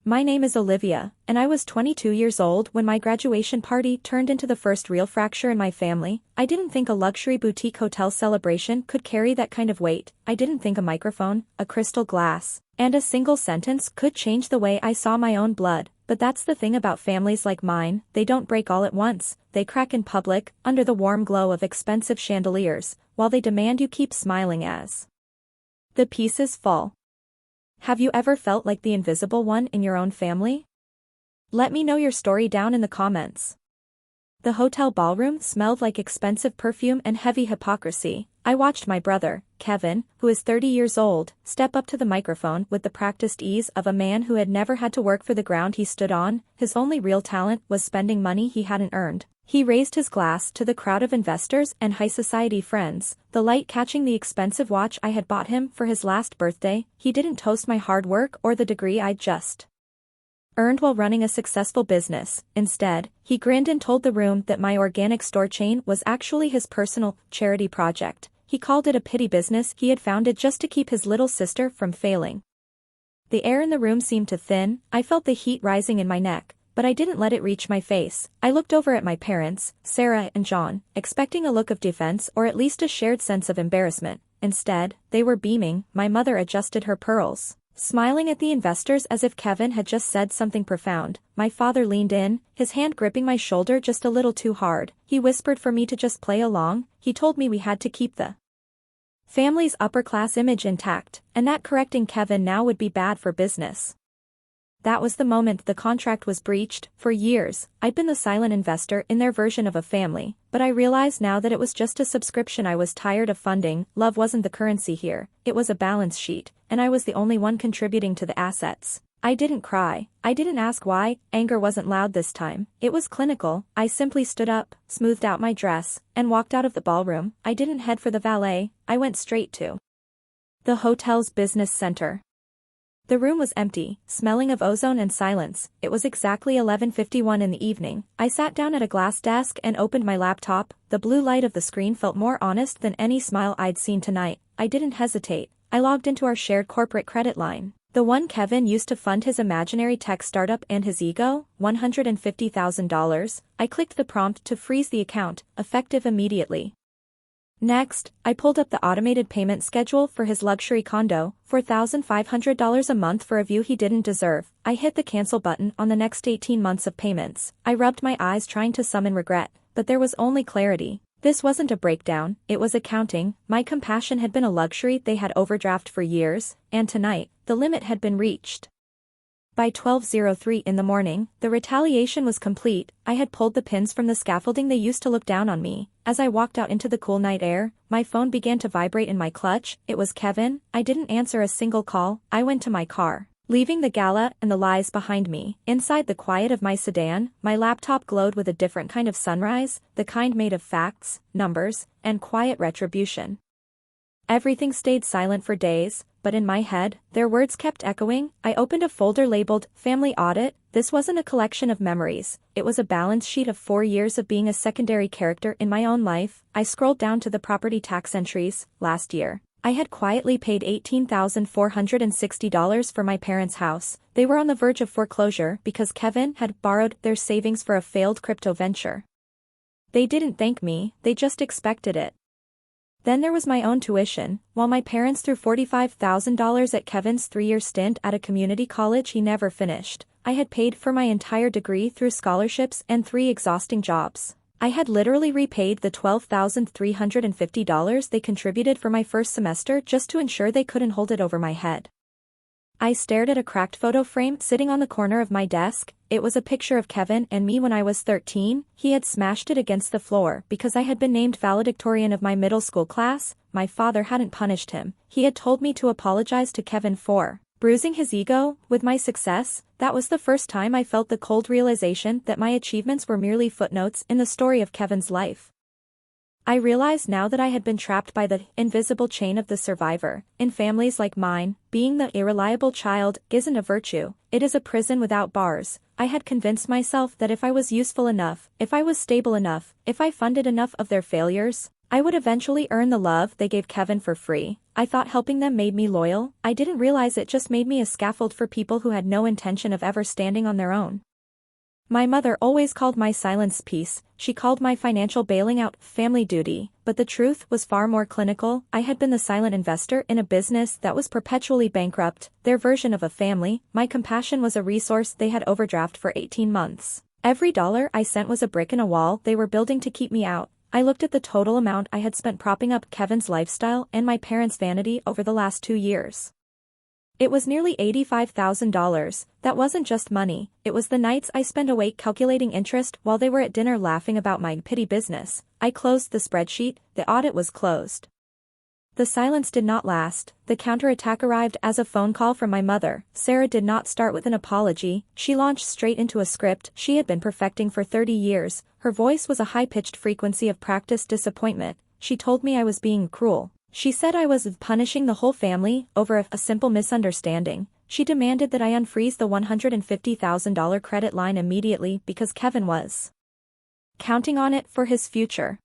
My name is Olivia, and I was 22 years old when my graduation party turned into the first real fracture in my family. I didn't think a luxury boutique hotel celebration could carry that kind of weight. I didn't think a microphone, a crystal glass, and a single sentence could change the way I saw my own blood. But that's the thing about families like mine, they don't break all at once, they crack in public, under the warm glow of expensive chandeliers, while they demand you keep smiling as the pieces fall. Have you ever felt like the invisible one in your own family? Let me know your story down in the comments. The hotel ballroom smelled like expensive perfume and heavy hypocrisy. I watched my brother, Kevin, who is 30 years old, step up to the microphone with the practiced ease of a man who had never had to work for the ground he stood on. His only real talent was spending money he hadn't earned. He raised his glass to the crowd of investors and high society friends, the light catching the expensive watch I had bought him for his last birthday. He didn't toast my hard work or the degree I'd just earned while running a successful business. Instead, he grinned and told the room that my organic store chain was actually his personal charity project. He called it a pity business he had founded just to keep his little sister from failing. The air in the room seemed to thin. I felt the heat rising in my neck, but I didn't let it reach my face. I looked over at my parents, Sarah and John, expecting a look of defense or at least a shared sense of embarrassment. Instead, they were beaming. My mother adjusted her pearls, smiling at the investors as if Kevin had just said something profound. My father leaned in, his hand gripping my shoulder just a little too hard. He whispered for me to just play along. He told me we had to keep the family's upper-class image intact, and that correcting Kevin now would be bad for business. That was the moment the contract was breached. For years, I'd been the silent investor in their version of a family, but I realized now that it was just a subscription I was tired of funding. Love wasn't the currency here, it was a balance sheet, and I was the only one contributing to the assets. I didn't cry, I didn't ask why. Anger wasn't loud this time, it was clinical. I simply stood up, smoothed out my dress, and walked out of the ballroom. I didn't head for the valet, I went straight to the hotel's business center. The room was empty, smelling of ozone and silence. It was exactly 11:51 in the evening. I sat down at a glass desk and opened my laptop. The blue light of the screen felt more honest than any smile I'd seen tonight. I didn't hesitate. I logged into our shared corporate credit line, the one Kevin used to fund his imaginary tech startup and his ego, $150,000. I clicked the prompt to freeze the account, effective immediately. Next, I pulled up the automated payment schedule for his luxury condo, $4,500 a month for a view he didn't deserve. I hit the cancel button on the next 18 months of payments. I rubbed my eyes trying to summon regret, but there was only clarity. This wasn't a breakdown, it was accounting. My compassion had been a luxury they had overdrafted for years, and tonight, the limit had been reached. By 12:03 in the morning, the retaliation was complete. I had pulled the pins from the scaffolding they used to look down on me. As I walked out into the cool night air, my phone began to vibrate in my clutch. It was Kevin. I didn't answer a single call. I went to my car, leaving the gala and the lies behind me. Inside the quiet of my sedan, my laptop glowed with a different kind of sunrise, the kind made of facts, numbers, and quiet retribution. Everything stayed silent for days, but in my head, their words kept echoing. I opened a folder labeled Family Audit. This wasn't a collection of memories, it was a balance sheet of 4 years of being a secondary character in my own life. I scrolled down to the property tax entries. Last year, I had quietly paid $18,460 for my parents' house. They were on the verge of foreclosure because Kevin had borrowed their savings for a failed crypto venture. They didn't thank me, they just expected it. Then there was my own tuition. While my parents threw $45,000 at Kevin's 3-year stint at a community college he never finished, I had paid for my entire degree through scholarships and 3 exhausting jobs. I had literally repaid the $12,350 they contributed for my first semester just to ensure they couldn't hold it over my head. I stared at a cracked photo frame sitting on the corner of my desk. It was a picture of Kevin and me when I was 13. He had smashed it against the floor because I had been named valedictorian of my middle school class. My father hadn't punished him. He had told me to apologize to Kevin for bruising his ego. With my success, that was the first time I felt the cold realization that my achievements were merely footnotes in the story of Kevin's life. I realized now that I had been trapped by the invisible chain of the survivor. In families like mine, being the irreliable child isn't a virtue, it is a prison without bars. I had convinced myself that if I was useful enough, if I was stable enough, if I funded enough of their failures, I would eventually earn the love they gave Kevin for free. I thought helping them made me loyal. I didn't realize it just made me a scaffold for people who had no intention of ever standing on their own. My mother always called my silence peace, she called my financial bailing out family duty, but the truth was far more clinical. I had been the silent investor in a business that was perpetually bankrupt, their version of a family. My compassion was a resource they had overdrafted for 18 months. Every dollar I sent was a brick in a wall they were building to keep me out. I looked at the total amount I had spent propping up Kevin's lifestyle and my parents' vanity over the last 2 years. It was nearly $85,000, that wasn't just money, it was the nights I spent awake calculating interest while they were at dinner laughing about my petty business. I closed the spreadsheet, the audit was closed. The silence did not last, the counterattack arrived as a phone call from my mother. Sarah did not start with an apology, she launched straight into a script she had been perfecting for 30 years, her voice was a high-pitched frequency of practiced disappointment. She told me I was being cruel. She said I was punishing the whole family over a simple misunderstanding. She demanded that I unfreeze the $150,000 credit line immediately because Kevin was counting on it for his future.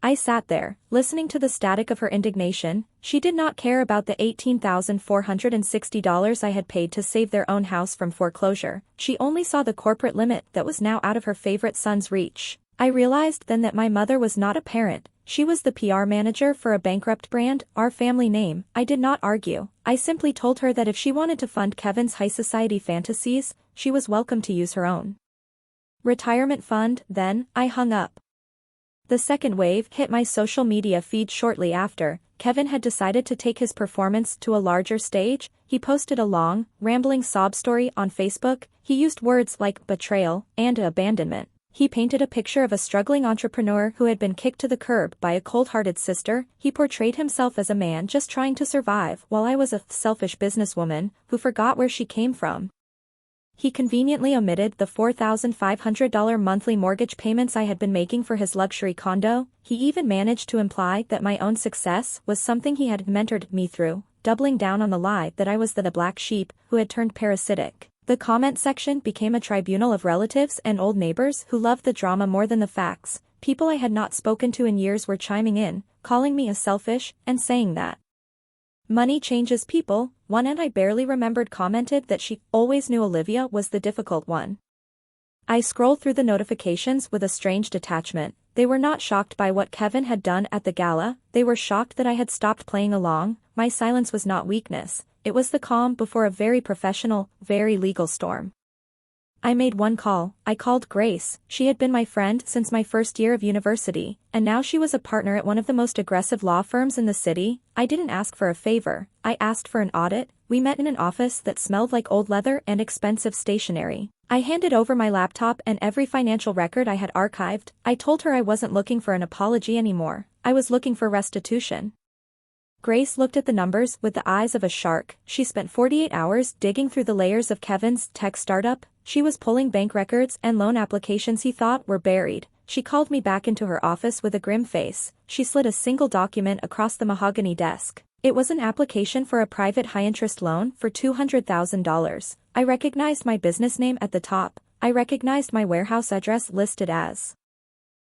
I sat there, listening to the static of her indignation. She did not care about the $18,460 I had paid to save their own house from foreclosure. She only saw the corporate limit that was now out of her favorite son's reach. I realized then that my mother was not a parent. She was the PR manager for a bankrupt brand, our family name. I did not argue. I simply told her that if she wanted to fund Kevin's high society fantasies, she was welcome to use her own retirement fund. Then, I hung up. The second wave hit my social media feed shortly after. Kevin had decided to take his performance to a larger stage. He posted a long, rambling sob story on Facebook. He used words like betrayal and abandonment. He painted a picture of a struggling entrepreneur who had been kicked to the curb by a cold-hearted sister. He portrayed himself as a man just trying to survive, while I was a selfish businesswoman who forgot where she came from. He conveniently omitted the $4,500 monthly mortgage payments I had been making for his luxury condo. He even managed to imply that my own success was something he had mentored me through, doubling down on the lie that I was the black sheep who had turned parasitic. The comment section became a tribunal of relatives and old neighbors who loved the drama more than the facts. People I had not spoken to in years were chiming in, calling me a selfish, and saying that money changes people. One and I barely remembered commented that she always knew Olivia was the difficult one. I scrolled through the notifications with a strange detachment. They were not shocked by what Kevin had done at the gala, they were shocked that I had stopped playing along. My silence was not weakness. It was the calm before a very professional, very legal storm. I made one call. I called Grace. She had been my friend since my first year of university, and now she was a partner at one of the most aggressive law firms in the city. I didn't ask for a favor, I asked for an audit. We met in an office that smelled like old leather and expensive stationery. I handed over my laptop and every financial record I had archived. I told her I wasn't looking for an apology anymore. I was looking for restitution. Grace looked at the numbers with the eyes of a shark. She spent 48 hours digging through the layers of Kevin's tech startup. She was pulling bank records and loan applications he thought were buried. She called me back into her office with a grim face. She slid a single document across the mahogany desk. It was an application for a private high-interest loan for $200,000. I recognized my business name at the top. I recognized my warehouse address listed as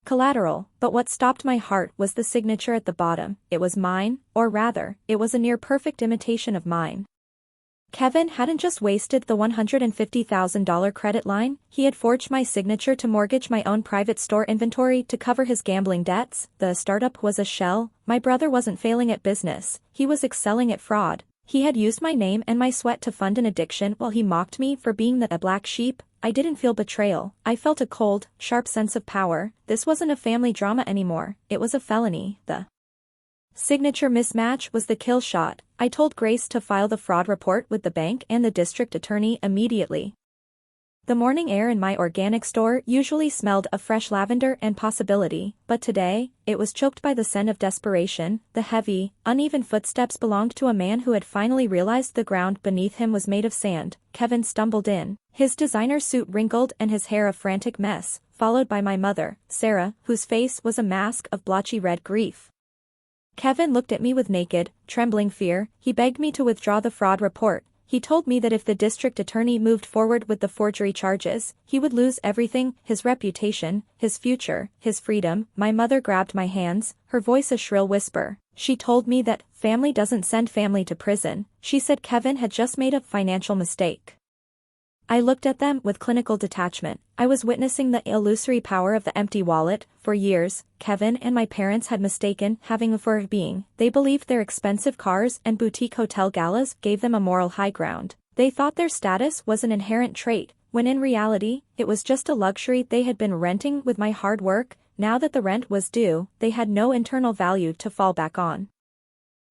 collateral, but what stopped my heart was the signature at the bottom. It was mine, or rather, it was a near-perfect imitation of mine. Kevin hadn't just wasted the $150,000 credit line, he had forged my signature to mortgage my own private store inventory to cover his gambling debts. The startup was a shell. My brother wasn't failing at business, he was excelling at fraud. He had used my name and my sweat to fund an addiction while he mocked me for being a black sheep. I didn't feel betrayal, I felt a cold, sharp sense of power. This wasn't a family drama anymore, it was a felony. The signature mismatch was the kill shot. I told Grace to file the fraud report with the bank and the district attorney immediately. The morning air in my organic store usually smelled of fresh lavender and possibility, but today, it was choked by the scent of desperation. The heavy, uneven footsteps belonged to a man who had finally realized the ground beneath him was made of sand. Kevin stumbled in, his designer suit wrinkled and his hair a frantic mess, followed by my mother, Sarah, whose face was a mask of blotchy red grief. Kevin looked at me with naked, trembling fear. He begged me to withdraw the fraud report. He told me that if the district attorney moved forward with the forgery charges, he would lose everything, his reputation, his future, his freedom. My mother grabbed my hands, her voice a shrill whisper. She told me that family doesn't send family to prison. She said Kevin had just made a financial mistake. I looked at them with clinical detachment. I was witnessing the illusory power of the empty wallet. For years, Kevin and my parents had mistaken having for being. They believed their expensive cars and boutique hotel galas gave them a moral high ground. They thought their status was an inherent trait, when in reality, it was just a luxury they had been renting with my hard work. Now that the rent was due, they had no internal value to fall back on.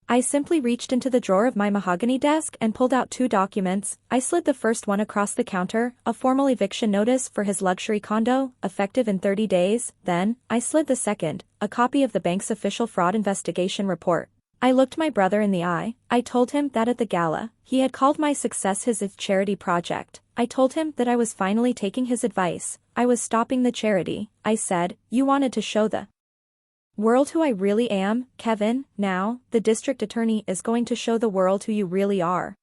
I simply reached into the drawer of my mahogany desk and pulled out 2 documents. I slid the first one across the counter, a formal eviction notice for his luxury condo, effective in 30 days. Then, I slid the second, a copy of the bank's official fraud investigation report. I looked my brother in the eye. I told him that at the gala, he had called my success his charity project. I told him that I was finally taking his advice. I was stopping the charity. I said, "You wanted to show the world who I really am, Kevin. Now, the district attorney is going to show the world who you really are."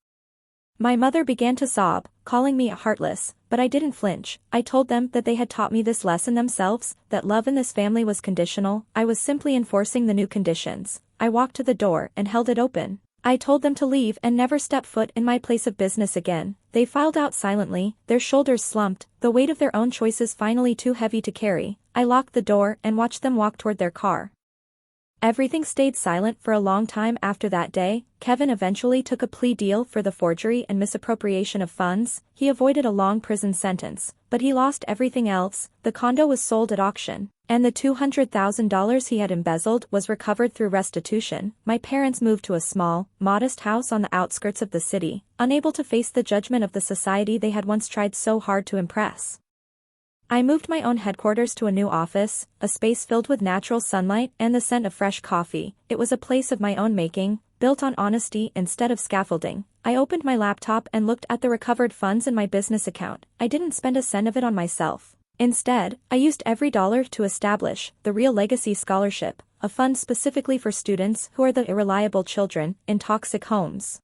My mother began to sob, calling me heartless, but I didn't flinch. I told them that they had taught me this lesson themselves, that love in this family was conditional. I was simply enforcing the new conditions. I walked to the door and held it open. I told them to leave and never step foot in my place of business again. They filed out silently, their shoulders slumped, the weight of their own choices finally too heavy to carry. I locked the door and watched them walk toward their car. Everything stayed silent for a long time after that day. Kevin eventually took a plea deal for the forgery and misappropriation of funds. He avoided a long prison sentence, but he lost everything else. The condo was sold at auction, and the $200,000 he had embezzled was recovered through restitution. My parents moved to a small, modest house on the outskirts of the city, unable to face the judgment of the society they had once tried so hard to impress. I moved my own headquarters to a new office, a space filled with natural sunlight and the scent of fresh coffee. It was a place of my own making, built on honesty instead of scaffolding. I opened my laptop and looked at the recovered funds in my business account. I didn't spend a cent of it on myself. Instead, I used every dollar to establish the Real Legacy Scholarship, a fund specifically for students who are the irreliable children in toxic homes.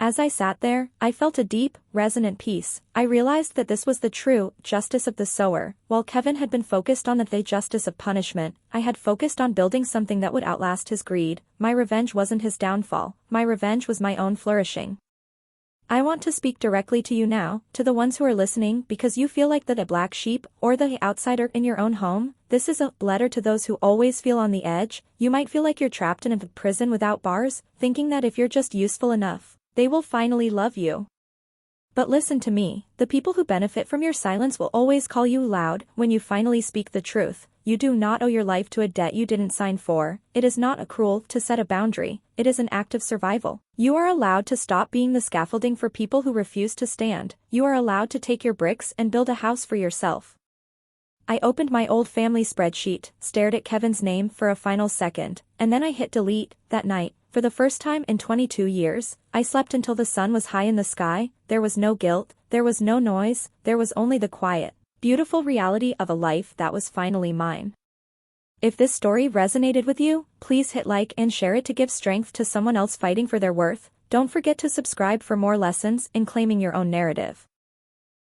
As I sat there, I felt a deep, resonant peace. I realized that this was the true justice of the sower. While Kevin had been focused on the justice of punishment, I had focused on building something that would outlast his greed. My revenge wasn't his downfall. My revenge was my own flourishing. I want to speak directly to you now, to the ones who are listening, because you feel like the black sheep or the outsider in your own home. This is a letter to those who always feel on the edge. You might feel like you're trapped in a prison without bars, thinking that if you're just useful enough, they will finally love you. But listen to me, the people who benefit from your silence will always call you loud when you finally speak the truth. You do not owe your life to a debt you didn't sign for. It is not a cruel to set a boundary, it is an act of survival. You are allowed to stop being the scaffolding for people who refuse to stand. You are allowed to take your bricks and build a house for yourself. I opened my old family spreadsheet, stared at Kevin's name for a final second, and then I hit delete. That night, for the first time in 22 years, I slept until the sun was high in the sky. There was no guilt, there was no noise, there was only the quiet, beautiful reality of a life that was finally mine. If this story resonated with you, please hit like and share it to give strength to someone else fighting for their worth. Don't forget to subscribe for more lessons in claiming your own narrative.